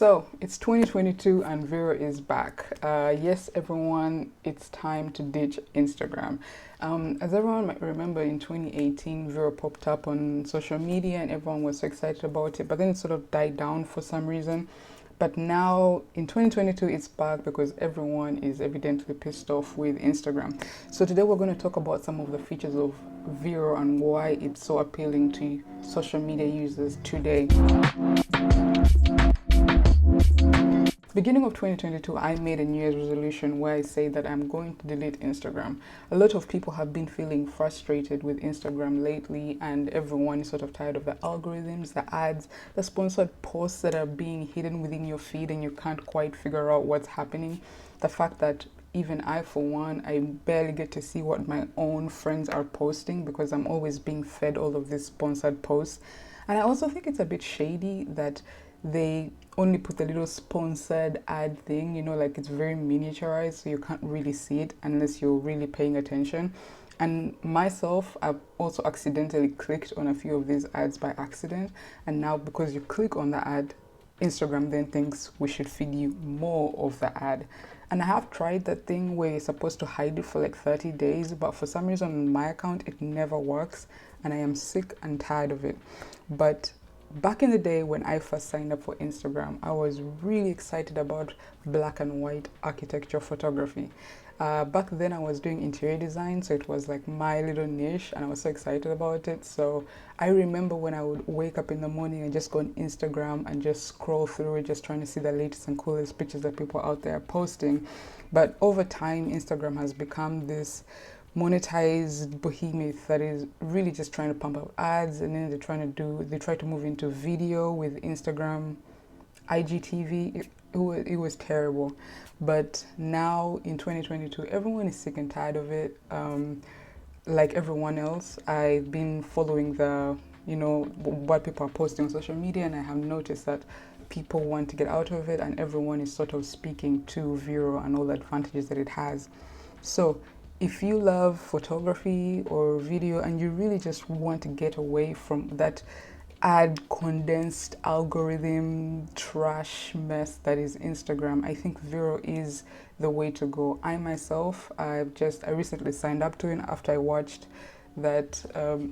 So it's 2022 and Vero is back. Yes, everyone, it's time to ditch Instagram. As everyone might remember, in 2018, Vero popped up on social media and everyone was so excited about it, but then it sort of died down for some reason. But now in 2022, it's back because everyone is evidently pissed off with Instagram. So today we're going to talk about some of the features of Vero and why it's so appealing to social media users today. Beginning of 2022, I made a New Year's resolution where I say that I'm going to delete Instagram. A lot of people have been feeling frustrated with Instagram lately, and everyone is sort of tired of the algorithms, the ads, the sponsored posts that are being hidden within your feed and you can't quite figure out what's happening. The fact that even I, for one, I barely get to see what my own friends are posting because I'm always being fed all of these sponsored posts. And I also think it's a bit shady that they only put the little sponsored ad thing, like it's very miniaturized, so you can't really see it unless you're really paying attention. And myself, I've also accidentally clicked on a few of these ads by accident, and now because you click on the ad, Instagram then thinks we should feed you more of the ad. And I have tried that thing where you're supposed to hide it for like 30 days, but for some reason on my account it never works, and I am sick and tired of it. But back in the day when I first signed up for Instagram, I was really excited about black and white architecture photography. Back then I was doing interior design, so it was like my little niche and I was so excited about it. So I remember when I would wake up in the morning and just go on Instagram and just scroll through it, just trying to see the latest and coolest pictures that people out there are posting. But over time, Instagram has become this monetized behemoth that is really just trying to pump out ads, and then they try to move into video with Instagram IGTV. It was terrible. But now in 2022, everyone is sick and tired of it. Like everyone else, I've been following what people are posting on social media, and I have noticed that people want to get out of it, and everyone is sort of speaking to Vero and all the advantages that it has. So if you love photography or video and you really just want to get away from that ad condensed algorithm trash mess that is Instagram, I think Vero is the way to go. I myself, I recently signed up to it after I watched that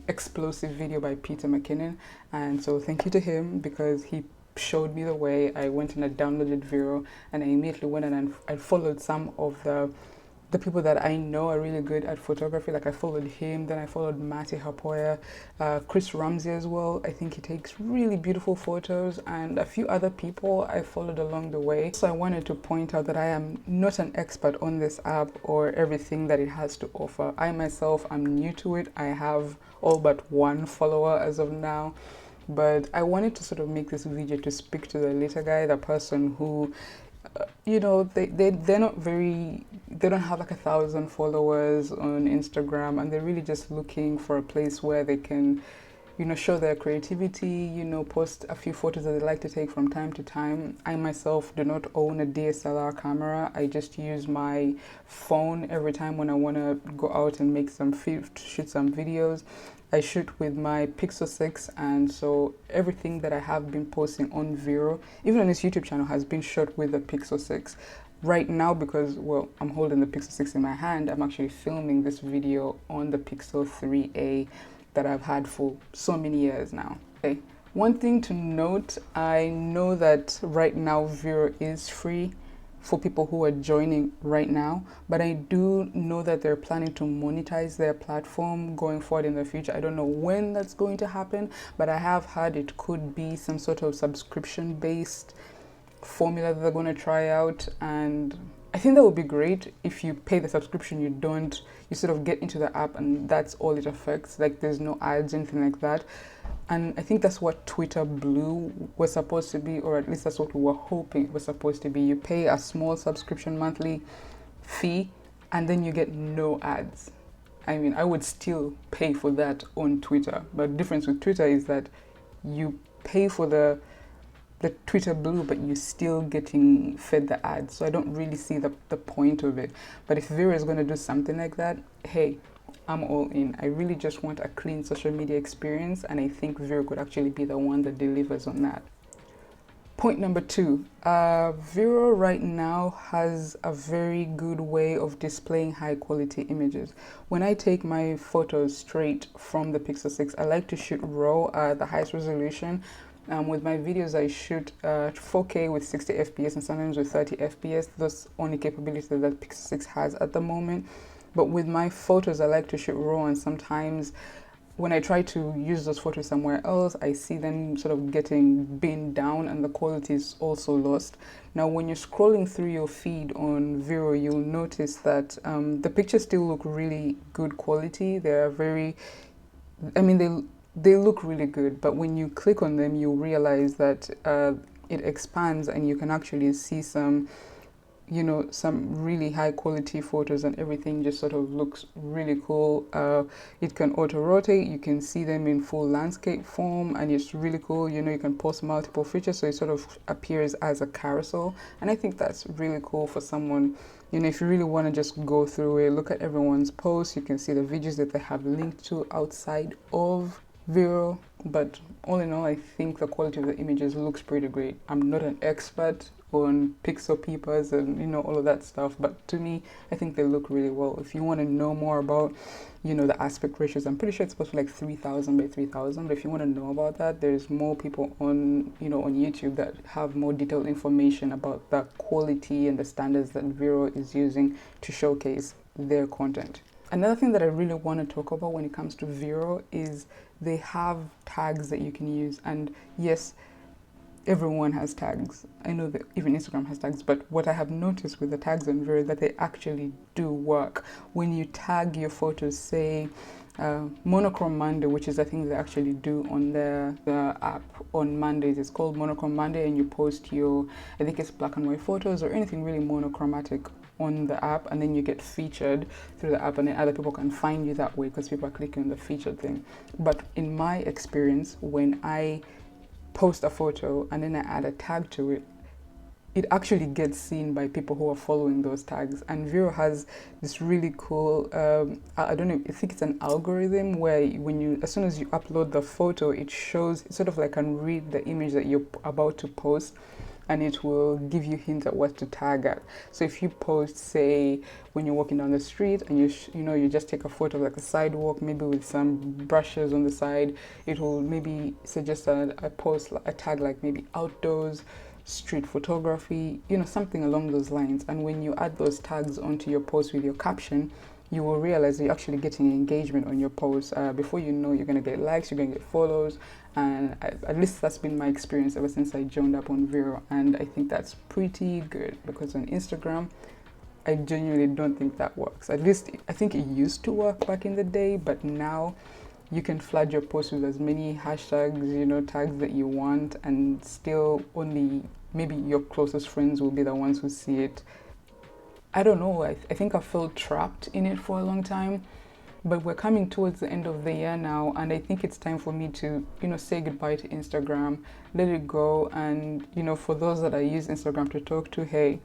explosive video by Peter McKinnon, and so thank you to him because he showed me the way. I went and I downloaded Vero, and I immediately went and I followed some of the people that I know are really good at photography. Like I followed him, then I followed Matty Hapoya, Chris Ramsey as well. I think he takes really beautiful photos, and a few other people I followed along the way. So I wanted to point out that I am not an expert on this app or everything that it has to offer. I myself am new to it. I have all but one follower as of now. But I wanted to sort of make this video to speak to the little guy, the person who they're not very, they don't have like 1,000 followers on Instagram, and they're really just looking for a place where they can show their creativity, post a few photos that they like to take from time to time. I myself do not own a DSLR camera. I just use my phone every time when I want to go out and shoot some videos. I shoot with my Pixel 6, and so everything that I have been posting on Vero, even on this YouTube channel, has been shot with the Pixel 6. Right now, because, well, I'm holding the Pixel 6 in my hand, I'm actually filming this video on the Pixel 3a that I've had for so many years now. Okay. One thing to note, I know that right now Vero is free for people who are joining right now, but I do know that they're planning to monetize their platform going forward in the future. I don't know when that's going to happen, but I have heard it could be some sort of subscription based formula that they're going to try out, and I think that would be great. If you pay the subscription, you sort of get into the app and that's all it affects, like there's no ads, anything like that. And I think that's what Twitter Blue was supposed to be, or at least that's what we were hoping it was supposed to be. You pay a small subscription monthly fee and then you get no ads. I mean, I would still pay for that on Twitter, but the difference with Twitter is that you pay for the Twitter Blue, but you're still getting fed the ads. So I don't really see the point of it. But if Vero is going to do something like that, hey, I'm all in. I really just want a clean social media experience, and I think Vero could actually be the one that delivers on that. Point number 2, Vero right now has a very good way of displaying high quality images. When I take my photos straight from the Pixel 6, I like to shoot RAW at the highest resolution. With my videos, I shoot 4K with 60 FPS and sometimes with 30 FPS. Those only capabilities that Pixel 6 has at the moment. But with my photos, I like to shoot RAW, and sometimes when I try to use those photos somewhere else, I see them sort of getting binned down and the quality is also lost. Now, when you're scrolling through your feed on Vero, you'll notice that the pictures still look really good quality. They are very, I mean, they look really good, but when you click on them, you realize that it expands and you can actually see some really high quality photos, and everything just sort of looks really cool. It can auto rotate, you can see them in full landscape form, and it's really cool. You can post multiple features, so it sort of appears as a carousel, and I think that's really cool for someone. If you really want to just go through it, look at everyone's posts, you can see the videos that they have linked to outside of Vero. But all in all, I think the quality of the images looks pretty great. I'm not an expert on pixel peepers and all of that stuff, but to me, I think they look really well. If you want to know more about the aspect ratios, I'm pretty sure it's supposed to be like 3000 by 3000, but if you want to know about that, there's more people on on YouTube that have more detailed information about the quality and the standards that Vero is using to showcase their content. Another thing that I really want to talk about when it comes to Vero is they have tags that you can use. And yes, everyone has tags. I know that even Instagram has tags, but what I have noticed with the tags on Vero is that they actually do work. When you tag your photos, say Monochrome Monday, which is a thing they actually do on the app on Mondays. It's called Monochrome Monday, and you post I think it's black and white photos or anything really monochromatic on the app, and then you get featured through the app, and then other people can find you that way because people are clicking on the featured thing. But in my experience, when I post a photo and then I add a tag to it, it actually gets seen by people who are following those tags. And Vero has this really cool, I don't know, I think it's an algorithm where as soon as you upload the photo, it sort of like can read the image that you're about to post, and it will give you hints at what to tag at. So if you post, say, when you're walking down the street and you just take a photo of like a sidewalk, maybe with some brushes on the side, it will maybe suggest a tag like maybe outdoors, street photography, something along those lines. And when you add those tags onto your post with your caption, you will realize that you're actually getting engagement on your post. Before you know, you're going to get likes, you're going to get follows, and at least that's been my experience ever since I joined up on Vero, and I think that's pretty good, because on Instagram, I genuinely don't think that works. At least I think it used to work back in the day, but now you can flood your post with as many hashtags, tags that you want, and still only maybe your closest friends will be the ones who see it. I don't know, I think I felt trapped in it for a long time, but we're coming towards the end of the year now, and I think it's time for me to, say goodbye to Instagram, let it go, and, for those that I use Instagram to talk to, hey,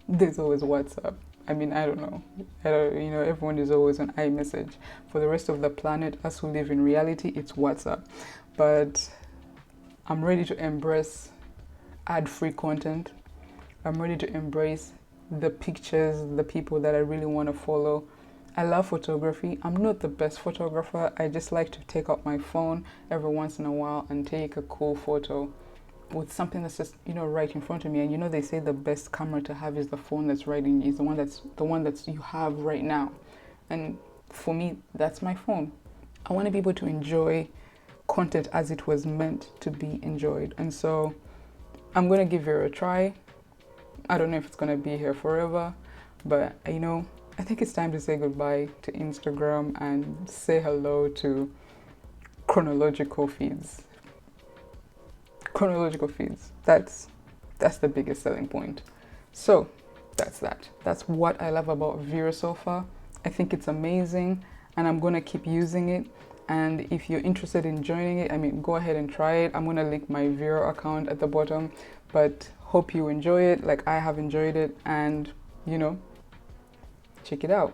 there's always WhatsApp. I mean, I don't know, everyone is always on iMessage. For the rest of the planet, us who live in reality, it's WhatsApp. But I'm ready to embrace ad-free content. I'm ready to embrace the pictures, the people that I really want to follow. I love photography. I'm not the best photographer. I just like to take out my phone every once in a while and take a cool photo with something that's just right in front of me. And they say the best camera to have is the phone that's right in you, is the one that's you have right now. And for me, that's my phone. I want to be able to enjoy content as it was meant to be enjoyed. And so I'm going to give it a try. I don't know if it's going to be here forever, but I think it's time to say goodbye to Instagram and say hello to chronological feeds. Chronological feeds. That's the biggest selling point. So that's that. That's what I love about Vero so far. I think it's amazing, and I'm going to keep using it. And if you're interested in joining it, go ahead and try it. I'm going to link my Vero account at the bottom, but hope you enjoy it like I have enjoyed it, and check it out.